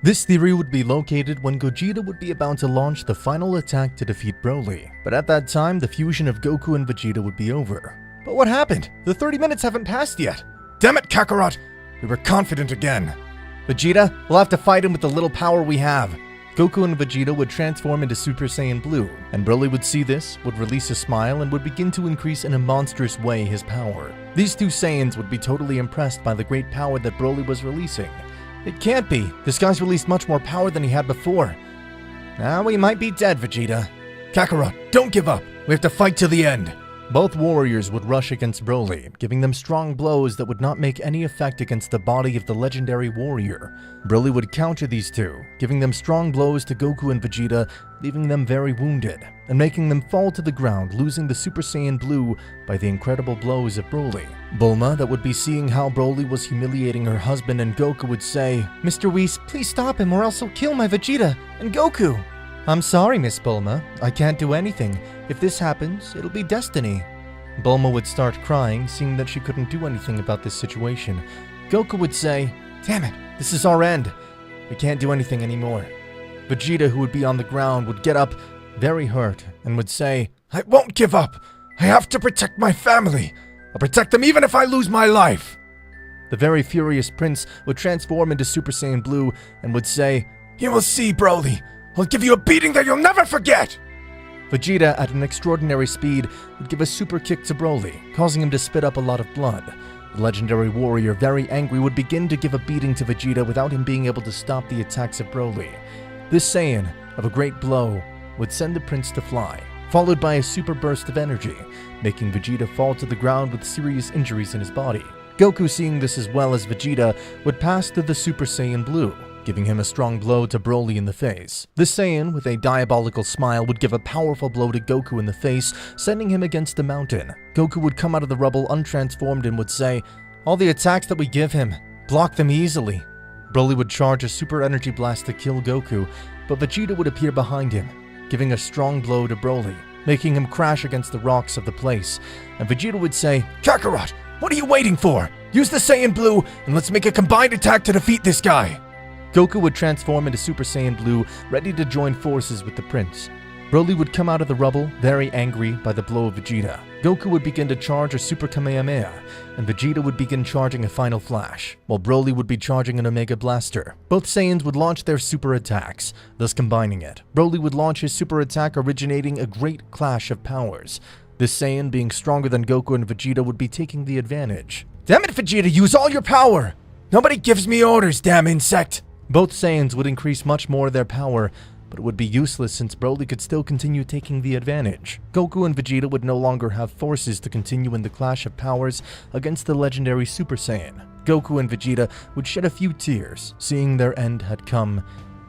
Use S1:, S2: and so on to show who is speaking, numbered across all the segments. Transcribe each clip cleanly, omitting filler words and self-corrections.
S1: This theory would be located when Gogeta would be about to launch the final attack to defeat Broly, but at that time the fusion of Goku and Vegeta would be over. But what happened? The 30 minutes haven't passed yet.
S2: Damn it, Kakarot! We were confident again.
S1: Vegeta, we'll have to fight him with the little power we have. Goku and Vegeta would transform into Super Saiyan Blue, and Broly would see this, would release a smile, and would begin to increase in a monstrous way his power. These two Saiyans would be totally impressed by the great power that Broly was releasing. It can't be. This guy's released much more power than he had before. Now we might be dead, Vegeta.
S2: Kakarot, don't give up. We have to fight to the end.
S1: Both warriors would rush against Broly, giving them strong blows that would not make any effect against the body of the legendary warrior. Broly would counter these two, giving them strong blows to Goku and Vegeta, leaving them very wounded, and making them fall to the ground, losing the Super Saiyan Blue by the incredible blows of Broly. Bulma, that would be seeing how Broly was humiliating her husband, and Goku would say,
S3: "Mr. Whis, please stop him or else he'll kill my Vegeta and Goku."
S1: "I'm sorry, Miss Bulma. I can't do anything. If this happens, it'll be destiny." Bulma would start crying, seeing that she couldn't do anything about this situation. Goku would say, "Damn it, this is our end. We can't do anything anymore." Vegeta, who would be on the ground, would get up, very hurt, and would say,
S2: "I won't give up. I have to protect my family. I'll protect them even if I lose my life."
S1: The very furious prince would transform into Super Saiyan Blue and would say,
S2: "You will see, Broly. I'll give you a beating that you'll never forget."
S1: Vegeta, at an extraordinary speed, would give a super kick to Broly, causing him to spit up a lot of blood. The legendary warrior, very angry, would begin to give a beating to Vegeta without him being able to stop the attacks of Broly. This Saiyan, of a great blow, would send the prince to fly, followed by a super burst of energy, making Vegeta fall to the ground with serious injuries in his body. Goku, seeing this as well as Vegeta, would pass to the Super Saiyan Blue, giving him a strong blow to Broly in the face. The Saiyan, with a diabolical smile, would give a powerful blow to Goku in the face, sending him against a mountain. Goku would come out of the rubble untransformed and would say, "All the attacks that we give him, block them easily." Broly would charge a super energy blast to kill Goku, but Vegeta would appear behind him, giving a strong blow to Broly, making him crash against the rocks of the place. And Vegeta would say,
S2: "Kakarot, what are you waiting for? Use the Saiyan Blue and let's make a combined attack to defeat this guy."
S1: Goku would transform into Super Saiyan Blue, ready to join forces with the prince. Broly would come out of the rubble, very angry by the blow of Vegeta. Goku would begin to charge a Super Kamehameha, and Vegeta would begin charging a Final Flash, while Broly would be charging an Omega Blaster. Both Saiyans would launch their super attacks, thus combining it. Broly would launch his super attack, originating a great clash of powers. This Saiyan, being stronger than Goku and Vegeta, would be taking the advantage.
S2: "Damn it, Vegeta, use all your power! Nobody gives me orders, damn insect!"
S1: Both Saiyans would increase much more their power, but it would be useless since Broly could still continue taking the advantage. Goku and Vegeta would no longer have forces to continue in the clash of powers against the legendary Super Saiyan. Goku and Vegeta would shed a few tears, seeing their end had come,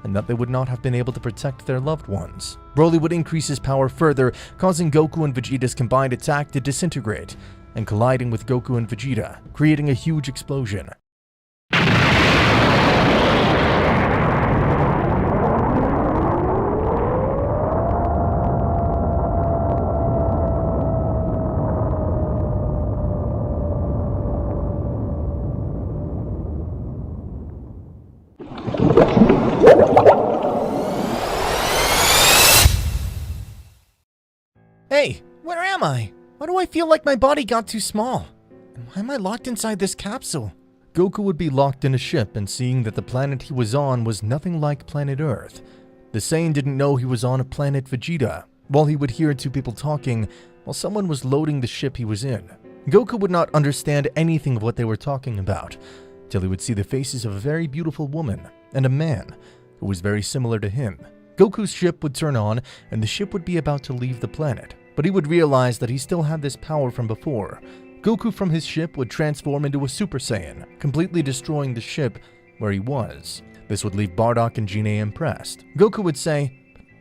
S1: and that they would not have been able to protect their loved ones. Broly would increase his power further, causing Goku and Vegeta's combined attack to disintegrate, and colliding with Goku and Vegeta, creating a huge explosion.
S3: Hey, where am I? Why do I feel like my body got too small? And why am I locked inside this capsule?
S1: Goku would be locked in a ship, and seeing that the planet he was on was nothing like planet Earth. The Saiyan didn't know he was on a planet Vegeta, while he would hear two people talking while someone was loading the ship he was in. Goku would not understand anything of what they were talking about, till he would see the faces of a very beautiful woman and a man who was very similar to him. Goku's ship would turn on, and the ship would be about to leave the planet, but he would realize that he still had this power from before. Goku from his ship would transform into a Super Saiyan, completely destroying the ship where he was. This would leave Bardock and Gine impressed. Goku would say,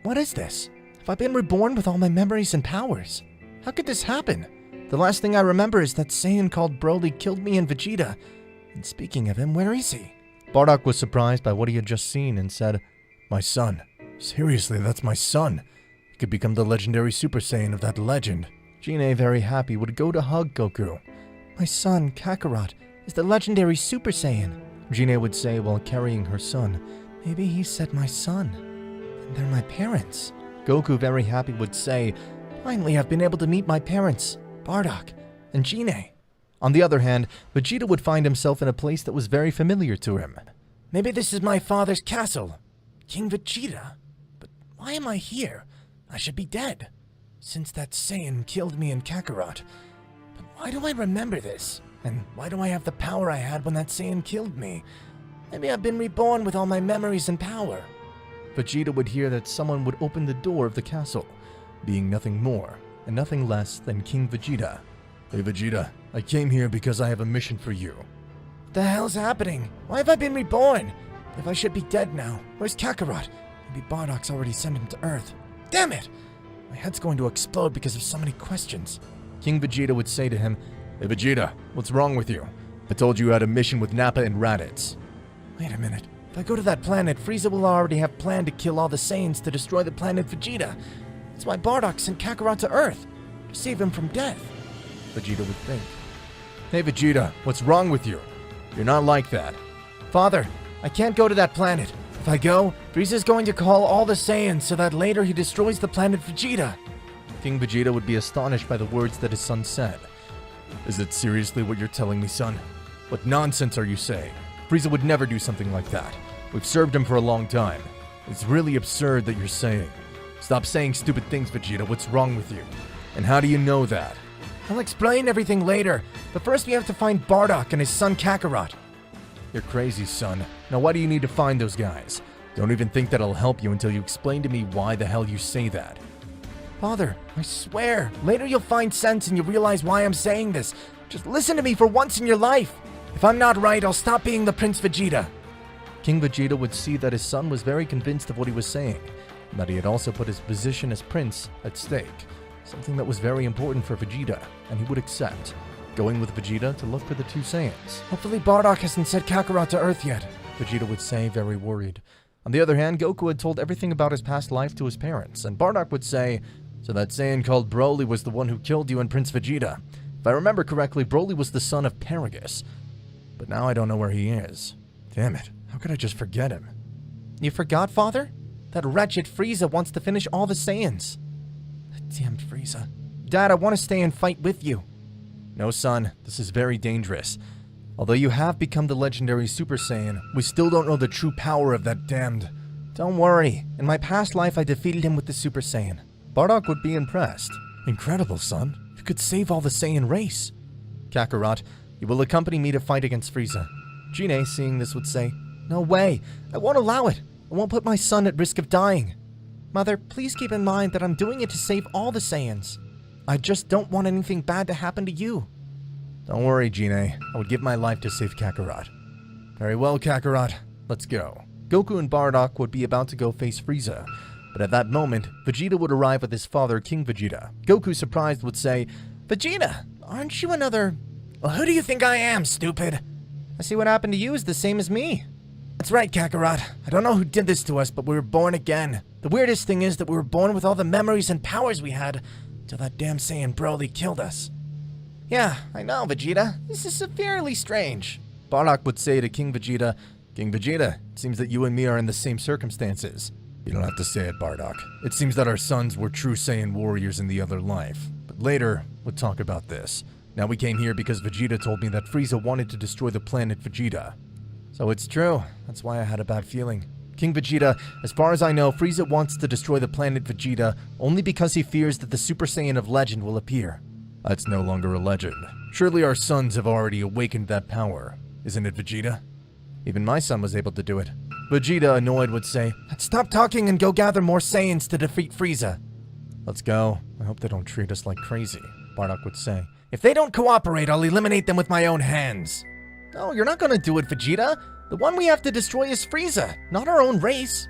S3: "What is this? Have I been reborn with all my memories and powers? How could this happen? The last thing I remember is that Saiyan called Broly killed me and Vegeta. And speaking of him, where is he?"
S1: Bardock was surprised by what he had just seen and said,
S2: "My son. Seriously, that's my son. He could become the legendary Super Saiyan of that legend."
S1: Gine, very happy, would go to hug Goku.
S3: "My son, Kakarot, is the legendary Super Saiyan,"
S1: Gine would say while carrying her son.
S3: Maybe he said my son. And they're my parents.
S1: Goku, very happy, would say,
S3: Finally, I've been able to meet my parents, Bardock and Gine.
S1: On the other hand, Vegeta would find himself in a place that was very familiar to him.
S3: Maybe this is my father's castle, King Vegeta. But why am I here? I should be dead, since that Saiyan killed me in Kakarot. But why do I remember this? And why do I have the power I had when that Saiyan killed me? Maybe I've been reborn with all my memories and power.
S1: Vegeta would hear that someone would open the door of the castle, being nothing more and nothing less than King Vegeta.
S2: Hey Vegeta, I came here because I have a mission for you.
S3: What the hell's happening? Why have I been reborn? If I should be dead now, where's Kakarot? Maybe Bardock's already sent him to Earth. Damn it! My head's going to explode because of so many questions.
S1: King Vegeta would say to him,
S2: Hey Vegeta, what's wrong with you? I told you had a mission with Nappa and Raditz.
S3: Wait a minute. If I go to that planet, Frieza will already have planned to kill all the Saiyans to destroy the planet Vegeta. That's why Bardock sent Kakarot to Earth, to save him from death.
S1: Vegeta would think.
S2: Hey Vegeta, what's wrong with you? You're not like that.
S3: Father, I can't go to that planet. If I go, Frieza's going to call all the Saiyans so that later he destroys the planet Vegeta.
S1: King Vegeta would be astonished by the words that his son said.
S2: Is it seriously what you're telling me, son? What nonsense are you saying? Frieza would never do something like that. We've served him for a long time. It's really absurd that you're saying. Stop saying stupid things, Vegeta. What's wrong with you? And how do you know that?
S3: I'll explain everything later, but first we have to find Bardock and his son Kakarot.
S2: You're crazy, son. Now why do you need to find those guys? Don't even think that'll help you until you explain to me why the hell you say that.
S3: Father, I swear, later you'll find sense and you'll realize why I'm saying this. Just listen to me for once in your life. If I'm not right, I'll stop being the Prince Vegeta.
S1: King Vegeta would see that his son was very convinced of what he was saying, and that he had also put his position as prince at stake, something that was very important for Vegeta, and he would accept, going with Vegeta to look for the two Saiyans.
S3: Hopefully Bardock hasn't sent Kakarot to Earth yet,
S1: Vegeta would say, very worried. On the other hand, Goku had told everything about his past life to his parents, and Bardock would say, so that Saiyan called Broly was the one who killed you and Prince Vegeta. If I remember correctly, Broly was the son of Paragus, but now I don't know where he is.
S2: Damn it, how could I just forget him?
S3: You forgot, Father? That wretched Frieza wants to finish all the Saiyans. That damned Frieza. Dad, I want to stay and fight with you.
S1: No, son, this is very dangerous. Although you have become the legendary Super Saiyan, we still don't know the true power of that damned...
S3: Don't worry, in my past life I defeated him with the Super Saiyan.
S1: Bardock would be impressed.
S2: Incredible, son. You could save all the Saiyan race.
S1: Kakarot, you will accompany me to fight against Frieza. Gine, seeing this, would say,
S3: No way, I won't allow it. I won't put my son at risk of dying. Mother, please keep in mind that I'm doing it to save all the Saiyans. I just don't want anything bad to happen to you.
S1: Don't worry, Gine. I would give my life to save Kakarot.
S2: Very well, Kakarot. Let's go.
S1: Goku and Bardock would be about to go face Frieza, but at that moment, Vegeta would arrive with his father, King Vegeta. Goku, surprised, would say,
S3: Vegeta, aren't you another... Well, who do you think I am, stupid? I see what happened to you is the same as me. That's right, Kakarot. I don't know who did this to us, but we were born again. The weirdest thing is that we were born with all the memories and powers we had, till that damn Saiyan Broly killed us. Yeah, I know, Vegeta. This is severely strange.
S1: Bardock would say to King Vegeta, King Vegeta, it seems that you and me are in the same circumstances.
S2: You don't have to say it, Bardock. It seems that our sons were true Saiyan warriors in the other life. But later, we'll talk about this. Now we came here because Vegeta told me that Frieza wanted to destroy the planet Vegeta.
S1: So it's true. That's why I had a bad feeling. King Vegeta, as far as I know, Frieza wants to destroy the planet Vegeta only because he fears that the Super Saiyan of legend will appear.
S2: That's no longer a legend. Surely our sons have already awakened that power. Isn't it, Vegeta?
S1: Even my son was able to do it. Vegeta, annoyed, would say,
S3: Stop talking and go gather more Saiyans to defeat Frieza.
S1: Let's go. I hope they don't treat us like crazy, Bardock would say.
S3: If they don't cooperate, I'll eliminate them with my own hands. No, you're not gonna do it, Vegeta. The one we have to destroy is Frieza, not our own race.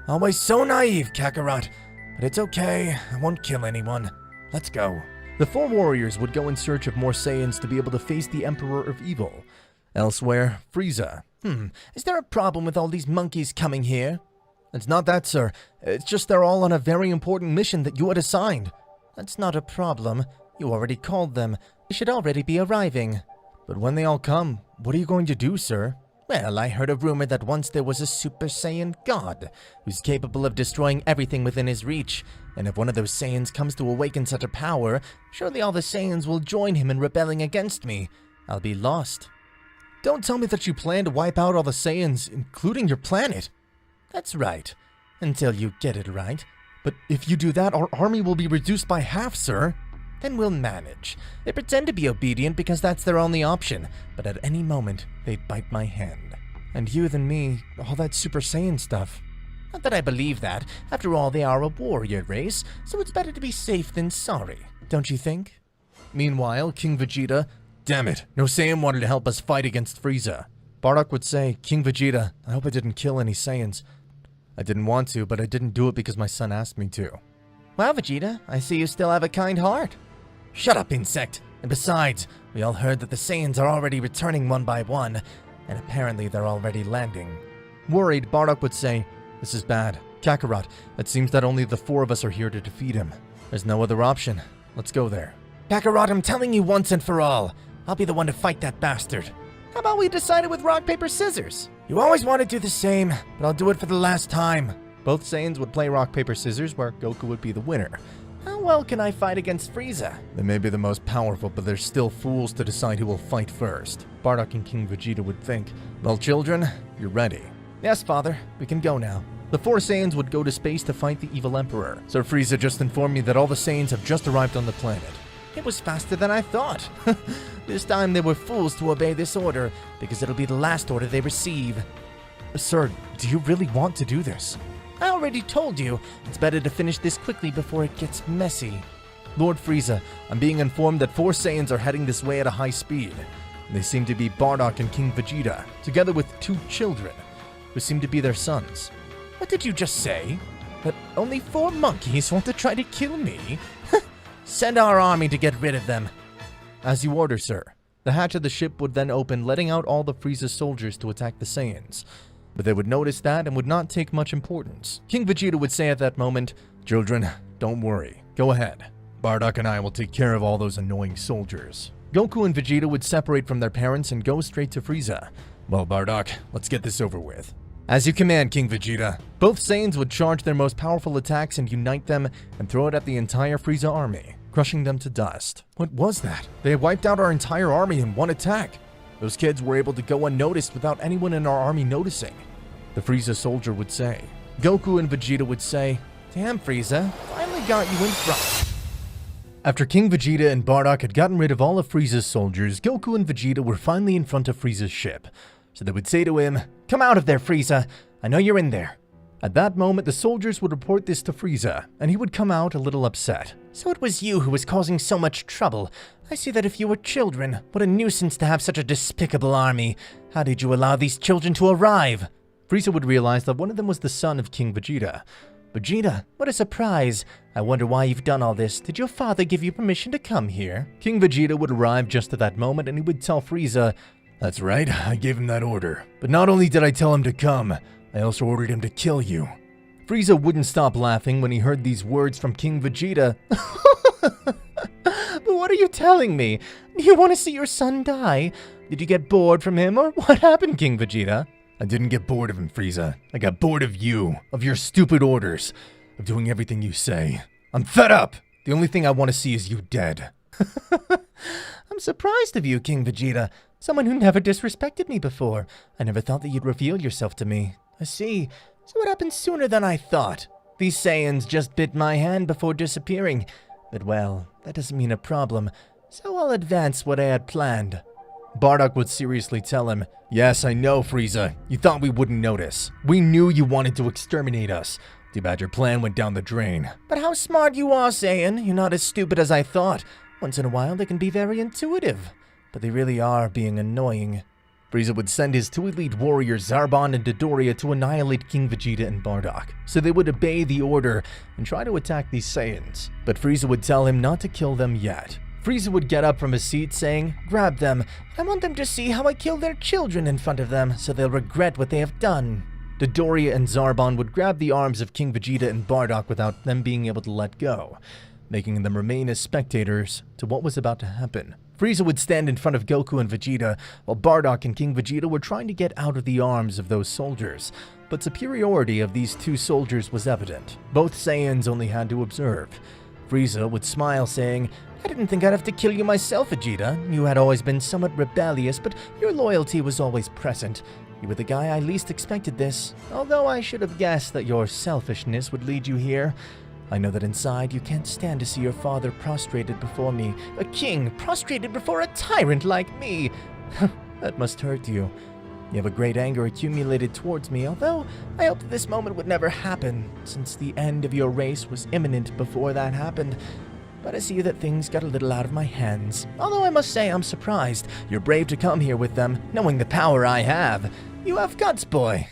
S3: Always so naive, Kakarot. But it's okay, I won't kill anyone. Let's go.
S1: The four warriors would go in search of more Saiyans to be able to face the Emperor of Evil. Elsewhere, Frieza.
S3: Is there a problem with all these monkeys coming here?
S1: It's not that, sir. It's just they're all on a very important mission that you had assigned.
S3: That's not a problem. You already called them. They should already be arriving.
S1: But when they all come, what are you going to do, sir?
S3: Well, I heard a rumor that once there was a Super Saiyan god who's capable of destroying everything within his reach, and if one of those Saiyans comes to awaken such a power, surely all the Saiyans will join him in rebelling against me. I'll be lost.
S2: Don't tell me that you plan to wipe out all the Saiyans, including your planet.
S3: That's right. Until you get it right.
S2: But if you do that, our army will be reduced by half, sir.
S3: Then we'll manage. They pretend to be obedient because that's their only option, but at any moment, they'd bite my hand.
S2: And you and me, all that Super Saiyan stuff.
S3: Not that I believe that. After all, they are a warrior race, so it's better to be safe than sorry, don't you think?
S2: Meanwhile, King Vegeta, damn it, no Saiyan wanted to help us fight against Frieza. Bardock would say, King Vegeta, I hope I didn't kill any Saiyans. I didn't want to, but I didn't do it because my son asked me to.
S3: Wow, Vegeta, I see you still have a kind heart. Shut up, insect. And besides, we all heard that the Saiyans are already returning one by one, and apparently they're already landing.
S2: Worried, Bardock would say, this is bad. Kakarot, it seems that only the 4 of us are here to defeat him. There's no other option. Let's go there.
S3: Kakarot, I'm telling you once and for all, I'll be the one to fight that bastard. How about we decide it with rock, paper, scissors? You always want to do the same, but I'll do it for the last time.
S2: Both Saiyans would play rock, paper, scissors, where Goku would be the winner.
S3: How well can I fight against Frieza?
S2: They may be the most powerful, but they're still fools to decide who will fight first. Bardock and King Vegeta would think, well, children, you're ready.
S3: Yes, Father, we can go now.
S2: The 4 Saiyans would go to space to fight the evil Emperor. Sir Frieza just informed me that all the Saiyans have just arrived on the planet.
S3: It was faster than I thought. This time they were fools to obey this order, because it'll be the last order they receive.
S2: Sir, do you really want to do this?
S3: I already told you, it's better to finish this quickly before it gets messy.
S2: Lord Frieza, I'm being informed that 4 Saiyans are heading this way at a high speed. They seem to be Bardock and King Vegeta, together with 2 children, who seem to be their sons.
S3: What did you just say? That only 4 monkeys want to try to kill me? Send our army to get rid of them.
S2: As you order, sir. The hatch of the ship would then open, letting out all the Frieza soldiers to attack the Saiyans. But they would notice that and would not take much importance. King Vegeta would say at that moment, children, don't worry. Go ahead. Bardock and I will take care of all those annoying soldiers. Goku and Vegeta would separate from their parents and go straight to Frieza. Well, Bardock, let's get this over with. As you command, King Vegeta. Both Saiyans would charge their most powerful attacks and unite them and throw it at the entire Frieza army, crushing them to dust. What was that? They had wiped out our entire army in one attack. Those kids were able to go unnoticed without anyone in our army noticing. The Frieza soldier would say. Goku and Vegeta would say,
S3: damn, Frieza, finally got you in front.
S2: After King Vegeta and Bardock had gotten rid of all of Frieza's soldiers, Goku and Vegeta were finally in front of Frieza's ship. So they would say to him, come out of there, Frieza. I know you're in there. At that moment, the soldiers would report this to Frieza, and he would come out a little upset.
S3: So it was you who was causing so much trouble. I see that if you were children, what a nuisance to have such a despicable army. How did you allow these children to arrive?
S2: Frieza would realize that one of them was the son of King Vegeta.
S3: Vegeta, what a surprise. I wonder why you've done all this. Did your father give you permission to come here?
S2: King Vegeta would arrive just at that moment, and he would tell Frieza, that's right, I gave him that order. But not only did I tell him to come, I also ordered him to kill you. Frieza wouldn't stop laughing when he heard these words from King Vegeta.
S3: But what are you telling me? You want to see your son die? Did you get bored from him, or what happened, King Vegeta?
S2: I didn't get bored of him, Frieza. I got bored of you, of your stupid orders, of doing everything you say. I'm fed up! The only thing I want to see is you dead.
S3: I'm surprised of you, King Vegeta. Someone who never disrespected me before. I never thought that you'd reveal yourself to me. I see. So it happened sooner than I thought. These Saiyans just bit my hand before disappearing. But well, that doesn't mean a problem. So I'll advance what I had planned.
S2: Bardock would seriously tell him, yes, I know, Frieza. You thought we wouldn't notice. We knew you wanted to exterminate us. Too bad your plan went down the drain.
S3: But how smart you are, Saiyan. You're not as stupid as I thought. Once in a while, they can be very intuitive. But they really are being annoying.
S2: Frieza would send his 2 elite warriors, Zarbon and Dodoria, to annihilate King Vegeta and Bardock, so they would obey the order and try to attack these Saiyans. But Frieza would tell him not to kill them yet. Frieza would get up from his seat saying, grab them.
S3: I want them to see how I kill their children in front of them, so they'll regret what they have done.
S2: Dodoria and Zarbon would grab the arms of King Vegeta and Bardock without them being able to let go, making them remain as spectators to what was about to happen.
S1: Frieza would stand in front of Goku and Vegeta, while Bardock and King Vegeta were trying to get out of the arms of those soldiers. But superiority of these two soldiers was evident. Both Saiyans only had to observe. Frieza would smile, saying, "I didn't think I'd have to kill you myself, Vegeta. You had always been somewhat rebellious, but your loyalty was always present. You were the guy I least expected this, although I should have guessed that your selfishness would lead you here. I know that inside you can't stand to see your father prostrated before me. A king prostrated before a tyrant like me. That must hurt you. You have a great anger accumulated towards me, although I hoped that this moment would never happen, since the end of your race was imminent before that happened. But I see that things got a little out of my hands. Although I must say I'm surprised. You're brave to come here with them, knowing the power I have. You have guts, boy.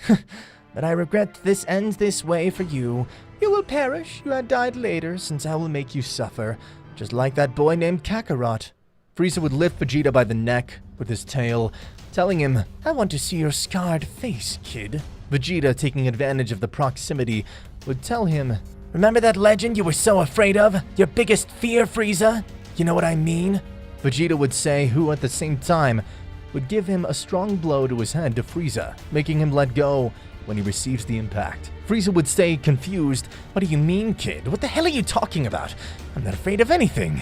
S1: But I regret this ends this way for you. You will perish. You had died later, since I will make you suffer. Just like that boy named Kakarot." Frieza would lift Vegeta by the neck with his tail, telling him, "I want to see your scarred face, kid." Vegeta, taking advantage of the proximity, would tell him, "Remember that legend you were so afraid of? Your biggest fear, Frieza? You know what I mean?" Vegeta would say, who at the same time would give him a strong blow to his head to Frieza, making him let go when he receives the impact. Frieza would stay confused. "What do you mean, kid? What the hell are you talking about? I'm not afraid of anything."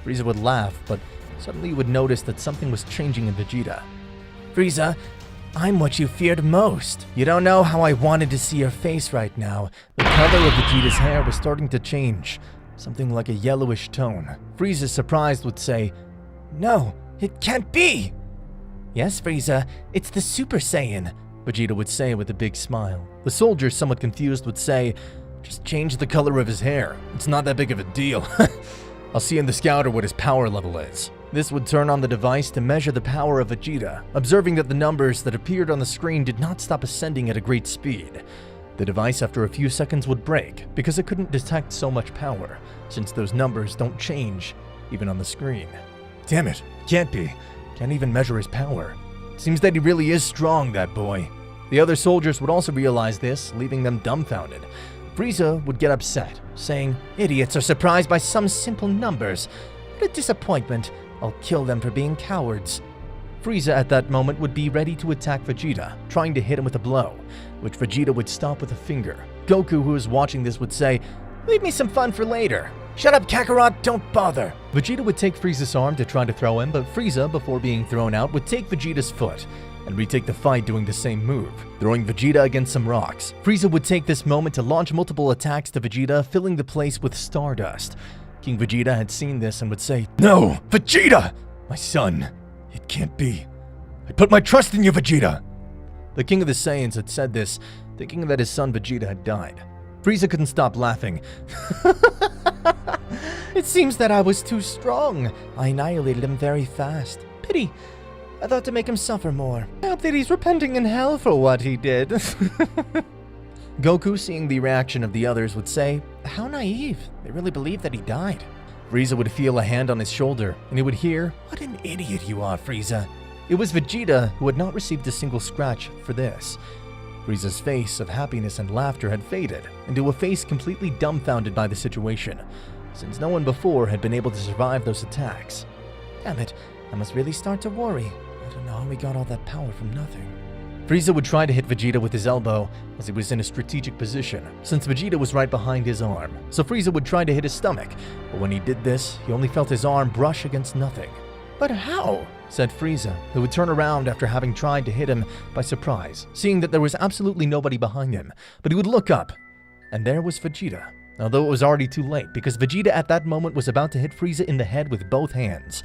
S1: Frieza would laugh, but suddenly would notice that something was changing in Vegeta. "Frieza, I'm what you feared most. You don't know how I wanted to see your face right now." The color of Vegeta's hair was starting to change, something like a yellowish tone. Frieza, surprised, would say, "No, it can't be." "Yes, Frieza, it's the Super Saiyan," Vegeta would say with a big smile. The soldier, somewhat confused, would say, "Just change the color of his hair. It's not that big of a deal." "I'll see in the scouter what his power level is." This would turn on the device to measure the power of Vegeta, observing that the numbers that appeared on the screen did not stop ascending at a great speed. The device, after a few seconds, would break because it couldn't detect so much power, since those numbers don't change, even on the screen. "Damn it, can't be. Can't even measure his power. Seems that he really is strong, that boy." The other soldiers would also realize this, leaving them dumbfounded. Frieza would get upset, saying, "Idiots are surprised by some simple numbers. What a disappointment. I'll kill them for being cowards." Frieza at that moment would be ready to attack Vegeta, trying to hit him with a blow, which Vegeta would stop with a finger. Goku, who was watching this, would say, "Leave me some fun for later." "Shut up, Kakarot, don't bother." Vegeta would take Frieza's arm to try to throw him, but Frieza, before being thrown out, would take Vegeta's foot and retake the fight doing the same move, throwing Vegeta against some rocks. Frieza would take this moment to launch multiple attacks to Vegeta, filling the place with stardust. King Vegeta had seen this and would say, "No, Vegeta! My son, it can't be. I put my trust in you, Vegeta!" The King of the Saiyans had said this, thinking that his son Vegeta had died. Frieza couldn't stop laughing. "It seems that I was too strong. I annihilated him very fast. Pity. I thought to make him suffer more. I hope that he's repenting in hell for what he did." Goku, seeing the reaction of the others, would say, "How naive. They really believe that he died." Frieza would feel a hand on his shoulder, and he would hear, "What an idiot you are, Frieza." It was Vegeta who had not received a single scratch for this. Frieza's face of happiness and laughter had faded into a face completely dumbfounded by the situation, since no one before had been able to survive those attacks. "Damn it, I must really start to worry. I don't know how we got all that power from nothing." Frieza would try to hit Vegeta with his elbow, as he was in a strategic position, since Vegeta was right behind his arm. So Frieza would try to hit his stomach, but when he did this, he only felt his arm brush against nothing. "But how?" said Frieza, who would turn around after having tried to hit him by surprise, seeing that there was absolutely nobody behind him. But he would look up, and there was Vegeta. Although it was already too late, because Vegeta at that moment was about to hit Frieza in the head with both hands,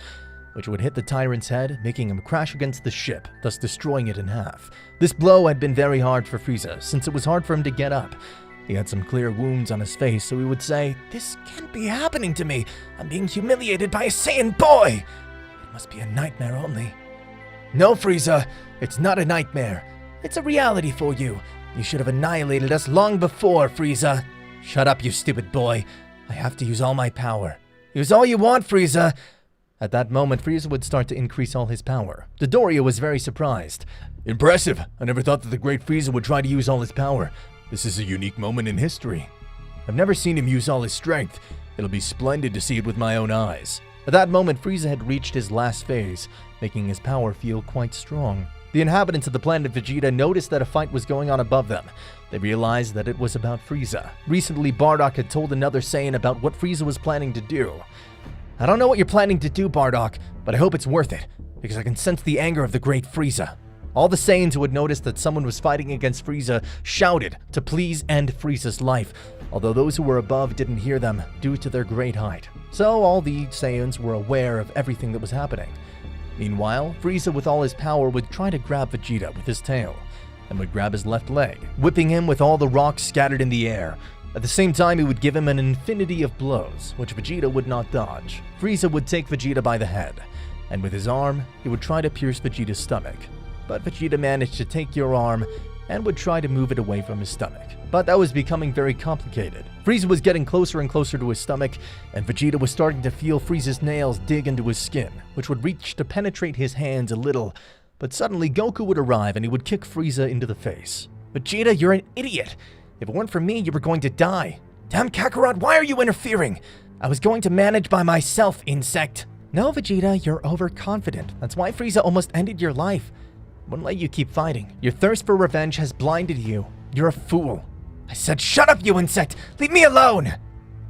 S1: which would hit the tyrant's head, making him crash against the ship, thus destroying it in half. This blow had been very hard for Frieza, since it was hard for him to get up. He had some clear wounds on his face, so he would say, "This can't be happening to me. I'm being humiliated by a Saiyan boy. It must be a nightmare only." "No, Frieza, it's not a nightmare. It's a reality for you. You should have annihilated us long before, Frieza." "Shut up, you stupid boy. I have to use all my power." "Use all you want, Frieza." At that moment, Frieza would start to increase all his power. Dodoria was very surprised. "Impressive. I never thought that the great Frieza would try to use all his power. This is a unique moment in history. I've never seen him use all his strength. It'll be splendid to see it with my own eyes." At that moment, Frieza had reached his last phase, making his power feel quite strong. The inhabitants of the planet Vegeta noticed that a fight was going on above them. They realized that it was about Frieza. Recently, Bardock had told another Saiyan about what Frieza was planning to do. I don't know what you're planning to do, Bardock, but I hope it's worth it, because I can sense the anger of the great Frieza. All the Saiyans who had noticed that someone was fighting against Frieza shouted to please end Frieza's life, although those who were above didn't hear them due to their great height. So all the Saiyans were aware of everything that was happening. Meanwhile, Frieza with all his power would try to grab Vegeta with his tail, and would grab his left leg, whipping him with all the rocks scattered in the air. At the same time, he would give him an infinity of blows, which Vegeta would not dodge. Frieza would take Vegeta by the head, and with his arm, he would try to pierce Vegeta's stomach. But Vegeta managed to take your arm and would try to move it away from his stomach. But that was becoming very complicated. Frieza was getting closer and closer to his stomach, and Vegeta was starting to feel Frieza's nails dig into his skin, which would reach to penetrate his hands a little. But suddenly, Goku would arrive and he would kick Frieza into the face.
S3: Vegeta, you're an idiot. If it weren't for me, you were going to die. Damn, Kakarot, why are you interfering? I was going to manage by myself, insect. No, Vegeta, you're overconfident. That's why Frieza almost ended your life. Wouldn't let you keep fighting. Your thirst for revenge has blinded you. You're a fool. I said, shut up, you insect! Leave me alone!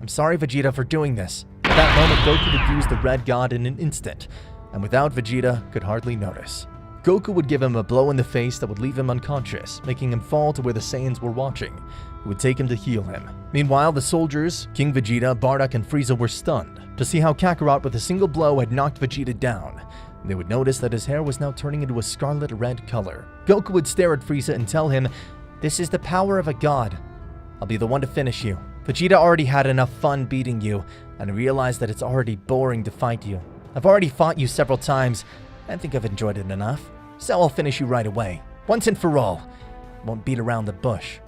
S3: I'm sorry, Vegeta, for doing this.
S1: At that moment, Goku would use the Red God in an instant, and without Vegeta, could hardly notice. Goku would give him a blow in the face that would leave him unconscious, making him fall to where the Saiyans were watching, who would take him to heal him. Meanwhile, the soldiers, King Vegeta, Bardock, and Frieza were stunned to see how Kakarot with a single blow had knocked Vegeta down. They would notice that his hair was now turning into a scarlet red color. Goku would stare at Frieza and tell him, "This is the power of a god. I'll be the one to finish you. Vegeta already had enough fun beating you, and I realized that it's already boring to fight you. I've already fought you several times. I think I've enjoyed it enough. So I'll finish you right away, once and for all. Won't beat around the bush."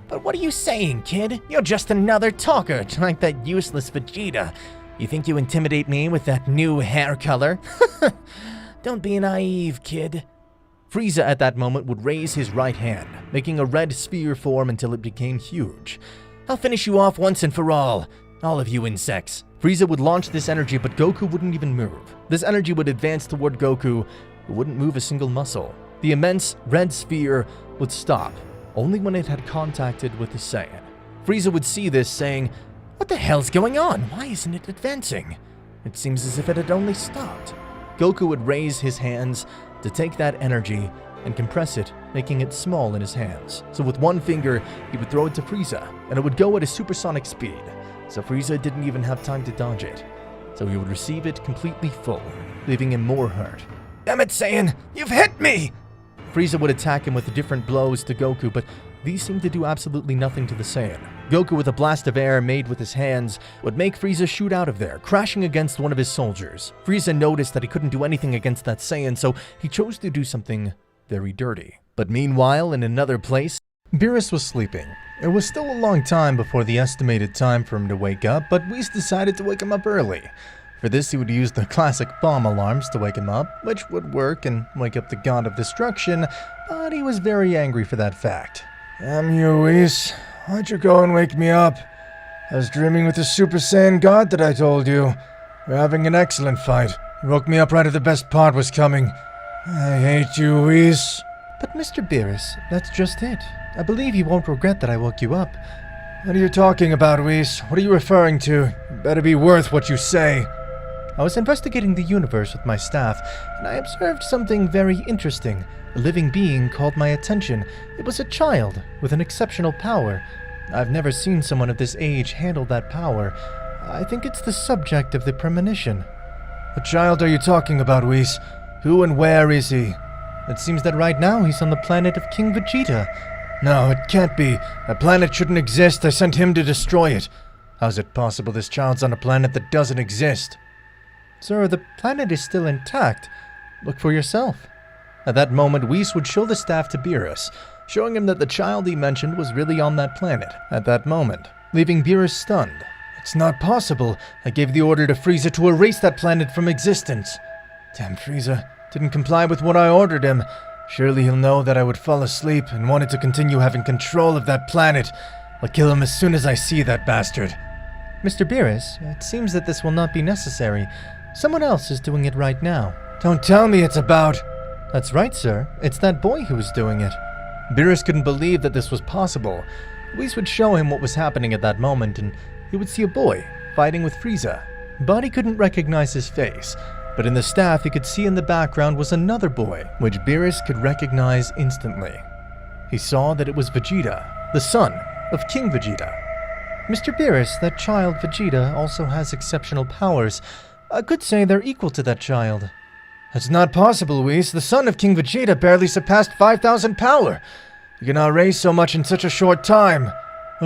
S3: But what are you saying, kid? You're just another talker, like that useless Vegeta. You think you intimidate me with that new hair color? Don't be naive, kid.
S1: Frieza at that moment would raise his right hand, making a red sphere form until it became huge.
S3: I'll finish you off once and for all of you insects.
S1: Frieza would launch this energy, but Goku wouldn't even move. This energy would advance toward Goku, who wouldn't move a single muscle. The immense red sphere would stop, only when it had contacted with the Saiyan. Frieza would see this, saying,
S3: "What the hell's going on? Why isn't it advancing? It seems as if it had only stopped."
S1: Goku would raise his hands to take that energy and compress it, making it small in his hands. So with one finger, he would throw it to Frieza, and it would go at a supersonic speed, so Frieza didn't even have time to dodge it. So he would receive it completely full, leaving him more hurt.
S3: Damn it, Saiyan! You've hit me!
S1: Frieza would attack him with different blows to Goku, but these seemed to do absolutely nothing to the Saiyan. Goku, with a blast of air made with his hands, would make Frieza shoot out of there, crashing against one of his soldiers. Frieza noticed that he couldn't do anything against that Saiyan, so he chose to do something very dirty. But meanwhile, in another place, Beerus was sleeping. It was still a long time before the estimated time for him to wake up, but Whis decided to wake him up early. For this, he would use the classic bomb alarms to wake him up, which would work and wake up the God of Destruction, but he was very angry for that fact.
S4: Damn you, Whis. Why'd you go and wake me up? I was dreaming with the Super Saiyan God that I told you. We're having an excellent fight. You woke me up right as the best part was coming. I hate you, Whis.
S1: But Mr. Beerus, that's just it. I believe you won't regret that I woke you up.
S4: What are you talking about, Whis? What are you referring to? It better be worth what you say.
S1: I was investigating the universe with my staff, and I observed something very interesting. A living being called my attention. It was a child with an exceptional power. I've never seen someone of this age handle that power. I think it's the subject of the premonition.
S4: What child are you talking about, Whis? Who and where is he?
S1: It seems that right now he's on the planet of King Vegeta.
S4: No, it can't be. That planet shouldn't exist. I sent him to destroy it. How's it possible this child's on a planet that doesn't exist?
S1: Sir, the planet is still intact. Look for yourself. At that moment, Whis would show the staff to Beerus, showing him that the child he mentioned was really on that planet at that moment, leaving Beerus stunned.
S4: It's not possible. I gave the order to Frieza to erase that planet from existence. Damn Frieza. Didn't comply with what I ordered him. Surely he'll know that I would fall asleep and wanted to continue having control of that planet. I'll kill him as soon as I see that bastard.
S1: Mr. Beerus, it seems that this will not be necessary.
S4: Someone else is doing it right now.
S3: Don't tell me it's about...
S4: That's right, sir. It's that boy who is doing it. Beerus couldn't believe that this was possible. Whis would show him what was happening at that moment, and he would see a boy fighting with Frieza. But he couldn't recognize his face. But in the staff he could see in the background was another boy, which Beerus could recognize instantly. He saw that it was Vegeta, the son of King Vegeta. Mr. Beerus, that child Vegeta also has exceptional powers. I could say they're equal to that child.
S3: That's not possible, Whis. The son of King Vegeta barely surpassed 5,000 power. You cannot raise so much in such a short time.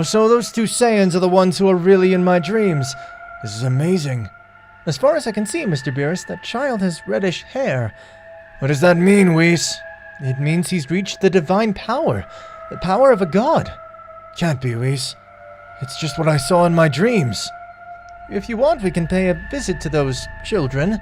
S3: So those two Saiyans are the ones who are really in my dreams. This is amazing.
S4: As far as I can see, Mr. Beerus, that child has reddish hair.
S3: What does that mean, Whis?
S4: It means he's reached the divine power. The power of a god.
S3: Can't be, Whis. It's just what I saw in my dreams.
S4: If you want, we can pay a visit to those children.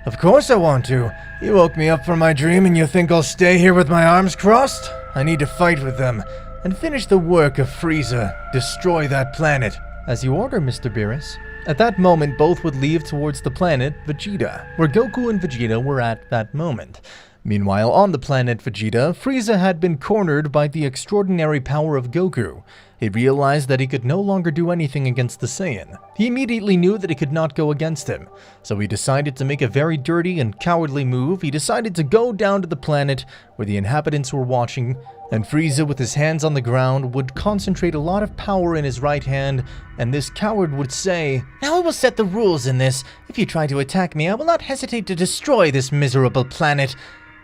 S3: Of course I want to. You woke me up from my dream and you think I'll stay here with my arms crossed? I need to fight with them and finish the work of Frieza. Destroy that planet.
S4: As you order, Mr. Beerus. At that moment, both would leave towards the planet Vegeta, where Goku and Vegeta were at that moment. Meanwhile, on the planet Vegeta, Frieza had been cornered by the extraordinary power of Goku. He realized that he could no longer do anything against the Saiyan. He immediately knew that he could not go against him, so he decided to make a very dirty and cowardly move. He decided to go down to the planet where the inhabitants were watching, and Frieza, with his hands on the ground, would concentrate a lot of power in his right hand, and this coward would say,
S3: "Now I will set the rules in this. If you try to attack me, I will not hesitate to destroy this miserable planet.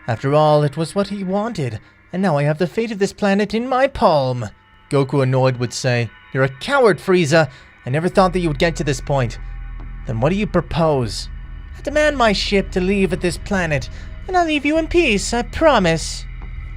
S3: After all, it was what he wanted, and now I have the fate of this planet in my palm."
S4: Goku, annoyed, would say,
S3: "You're a coward, Frieza. I never thought that you would get to this point. Then what do you propose?" "I demand my ship to leave at this planet, and I'll leave you in peace, I promise."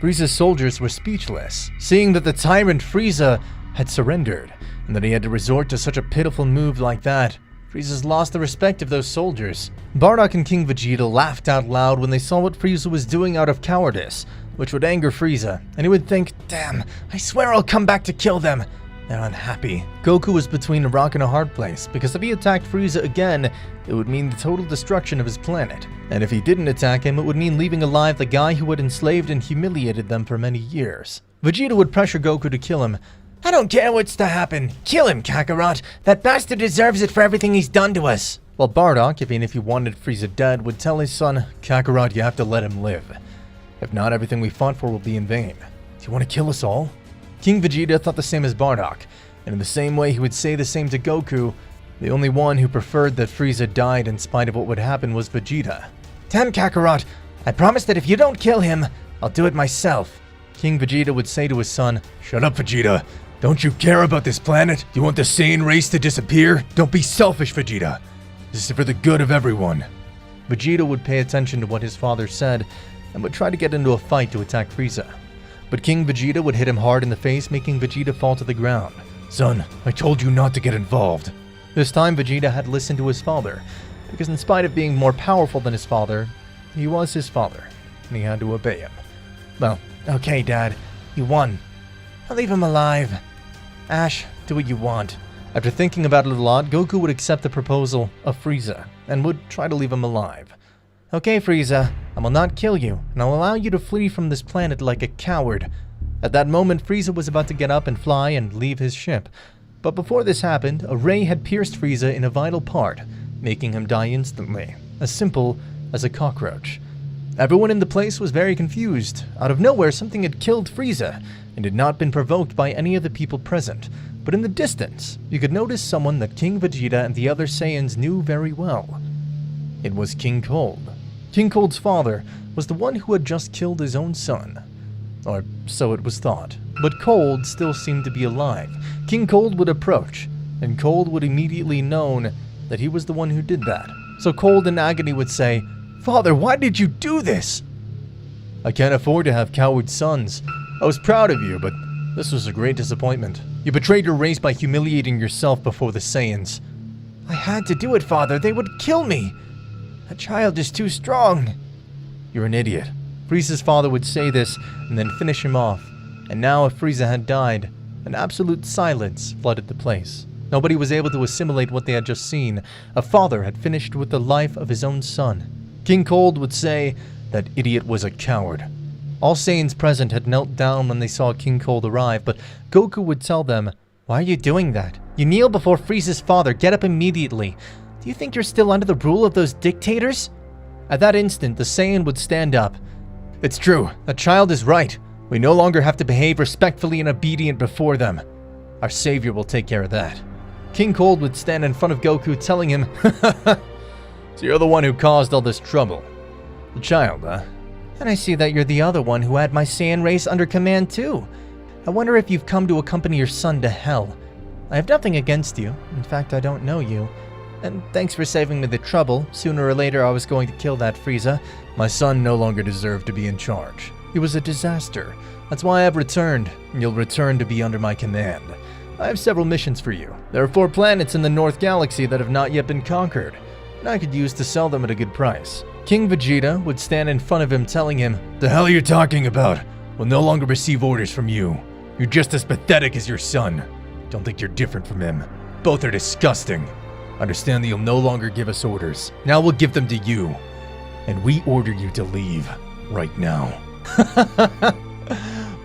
S4: Frieza's soldiers were speechless, seeing that the tyrant Frieza had surrendered, and that he had to resort to such a pitiful move like that. Frieza's lost the respect of those soldiers. Bardock and King Vegeta laughed out loud when they saw what Frieza was doing out of cowardice, which would anger Frieza, and he would think,
S3: "Damn, I swear I'll come back to kill them." They're unhappy.
S4: Goku was between a rock and a hard place, because if he attacked Frieza again, it would mean the total destruction of his planet. And if he didn't attack him, it would mean leaving alive the guy who had enslaved and humiliated them for many years. Vegeta would pressure Goku to kill him.
S3: "I don't care what's to happen. Kill him, Kakarot. That bastard deserves it for everything he's done to us."
S4: While Bardock, even if he wanted Frieza dead, would tell his son, "Kakarot, you have to let him live. If not, everything we fought for will be in vain. Do you want to kill us all?" King Vegeta thought the same as Bardock, and in the same way he would say the same to Goku. The only one who preferred that Frieza died in spite of what would happen was Vegeta.
S3: "Damn, Kakarot, I promise that if you don't kill him, I'll do it myself."
S4: King Vegeta would say to his son,
S2: "Shut up, Vegeta. Don't you care about this planet? Do you want the Saiyan race to disappear? Don't be selfish, Vegeta. This is for the good of everyone."
S4: Vegeta would pay attention to what his father said and would try to get into a fight to attack Frieza. But King Vegeta would hit him hard in the face, making Vegeta fall to the ground.
S2: "Son, I told you not to get involved."
S4: This time Vegeta had listened to his father, because in spite of being more powerful than his father, he was his father, and he had to obey him.
S3: "Well, okay, Dad. You won. I'll leave him alive. Ash, do what you want."
S4: After thinking about it a lot, Goku would accept the proposal of Frieza, and would try to leave him alive.
S3: "Okay, Frieza, I will not kill you, and I'll allow you to flee from this planet like a coward."
S4: At that moment, Frieza was about to get up and fly and leave his ship. But before this happened, a ray had pierced Frieza in a vital part, making him die instantly, as simple as a cockroach. Everyone in the place was very confused. Out of nowhere, something had killed Frieza, and had not been provoked by any of the people present. But in the distance, you could notice someone that King Vegeta and the other Saiyans knew very well. It was King Cold. King Cold's father was the one who had just killed his own son. Or so it was thought. But Cold still seemed to be alive. King Cold would approach, and Cold would immediately know that he was the one who did that. So Cold in agony would say, "Father, why did you do this?" "I can't afford to have coward sons. I was proud of you, but this was a great disappointment. You betrayed your race by humiliating yourself before the Saiyans."
S3: "I had to do it, Father. They would kill me. A child is too strong."
S4: "You're an idiot." Frieza's father would say this and then finish him off. And now if Frieza had died, an absolute silence flooded the place.
S1: Nobody was able to assimilate what they had just seen. A father had finished with the life of his own son. King Cold would say that idiot was a coward. All Saiyans present had knelt down when they saw King Cold arrive, but Goku would tell them, "Why are you doing that? You kneel before Frieza's father. Get up immediately. Do you think you're still under the rule of those dictators?" At that instant, the Saiyan would stand up. "It's true. That child is right. We no longer have to behave respectfully and obedient before them. Our savior will take care of that." King Cold would stand in front of Goku telling him, "So you're the one who caused all this trouble. The child, huh? And I see that you're the other one who had my Saiyan race under command too. I wonder if you've come to accompany your son to hell. I have nothing against you. In fact, I don't know you. And thanks for saving me the trouble. Sooner or later I was going to kill that Frieza. My son no longer deserved to be in charge. He was a disaster. That's why I've returned, and you'll return to be under my command. I have several missions for you. There are 4 planets in the North Galaxy that have not yet been conquered, and I could use to sell them at a good price." King Vegeta would stand in front of him telling him, "The hell are you talking about? We'll no longer receive orders from you. You're just as pathetic as your son. Don't think you're different from him. Both are disgusting. Understand that you'll no longer give us orders. Now we'll give them to you. And we order you to leave. Right now."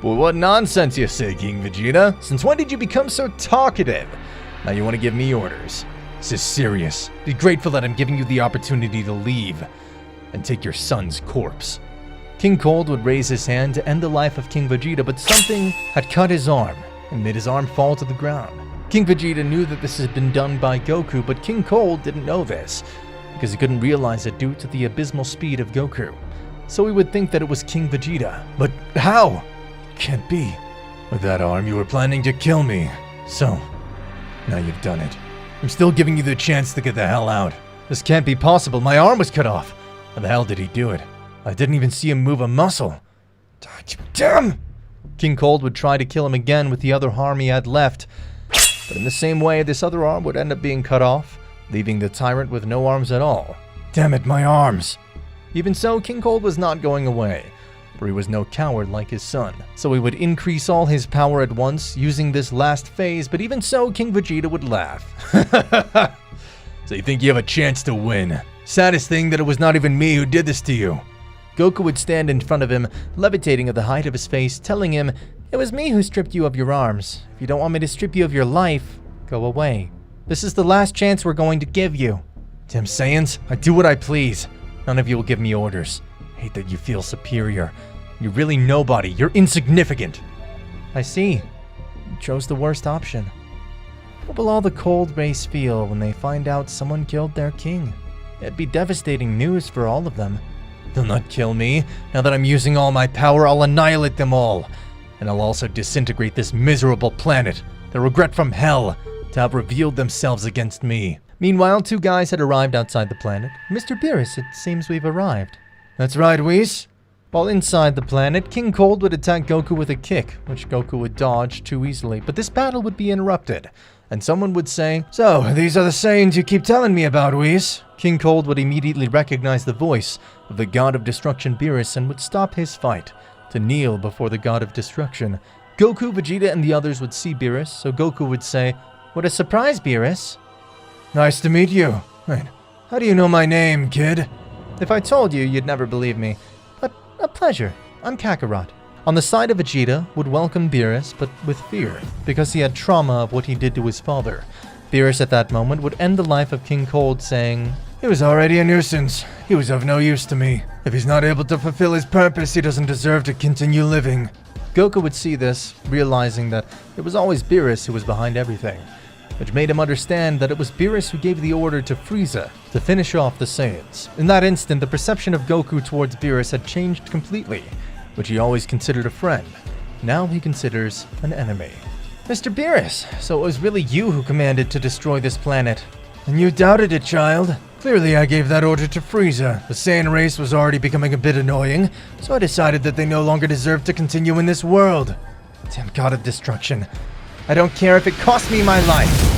S1: Well, what nonsense you say, King Vegeta. Since when did you become so talkative? Now you want to give me orders. This is serious. Be grateful that I'm giving you the opportunity to leave and take your son's corpse. King Cold would raise his hand to end the life of King Vegeta, but something had cut his arm and made his arm fall to the ground. King Vegeta knew that this had been done by Goku, but King Cold didn't know this because he couldn't realize it due to the abysmal speed of Goku. So he would think that it was King Vegeta. But how? Can't be. With that arm, you were planning to kill me. So, now you've done it. I'm still giving you the chance to get the hell out. This can't be possible. My arm was cut off. How the hell did he do it? I didn't even see him move a muscle. Damn! King Cold would try to kill him again with the other arm he had left. But in the same way, this other arm would end up being cut off, leaving the tyrant with no arms at all. Damn it, my arms! Even so, King Cold was not going away, for he was no coward like his son. So he would increase all his power at once, using this last phase, but even so, King Vegeta would laugh. So you think you have a chance to win? Saddest thing that it was not even me who did this to you. Goku would stand in front of him, levitating at the height of his face, telling him, "It was me who stripped you of your arms. If you don't want me to strip you of your life, go away. This is the last chance we're going to give you." Damn Saiyans, I do what I please. None of you will give me orders. I hate that you feel superior. You're really nobody. You're insignificant. I see. You chose the worst option. What will all the Cold race feel when they find out someone killed their king? It'd be devastating news for all of them. They'll not kill me. Now that I'm using all my power, I'll annihilate them all. And I'll also disintegrate this miserable planet. The regret from hell to have revealed themselves against me. Meanwhile, 2 guys had arrived outside the planet. Mr. Beerus, it seems we've arrived. That's right, Whis. While inside the planet, King Cold would attack Goku with a kick, which Goku would dodge too easily, but this battle would be interrupted, and someone would say, "So, these are the Saiyans you keep telling me about, Whis." King Cold would immediately recognize the voice of the god of destruction Beerus and would stop his fight to kneel before the god of destruction. Goku, Vegeta, and the others would see Beerus, so Goku would say, "What a surprise, Beerus." "Nice to meet you. Wait, how do you know my name, kid?" "If I told you, you'd never believe me. But a pleasure. I'm Kakarot." On the side of Vegeta would welcome Beerus, but with fear, because he had trauma of what he did to his father. Beerus at that moment would end the life of King Cold, saying, "He was already a nuisance. He was of no use to me. If he's not able to fulfill his purpose, he doesn't deserve to continue living." Goku would see this, realizing that it was always Beerus who was behind everything, which made him understand that it was Beerus who gave the order to Frieza to finish off the Saiyans. In that instant, the perception of Goku towards Beerus had changed completely, which he always considered a friend. Now he considers an enemy. "Mr. Beerus, so it was really you who commanded to destroy this planet." "And you doubted it, child. Clearly I gave that order to Frieza. The Saiyan race was already becoming a bit annoying, so I decided that they no longer deserved to continue in this world." Damn god of destruction. I don't care if it cost me my life.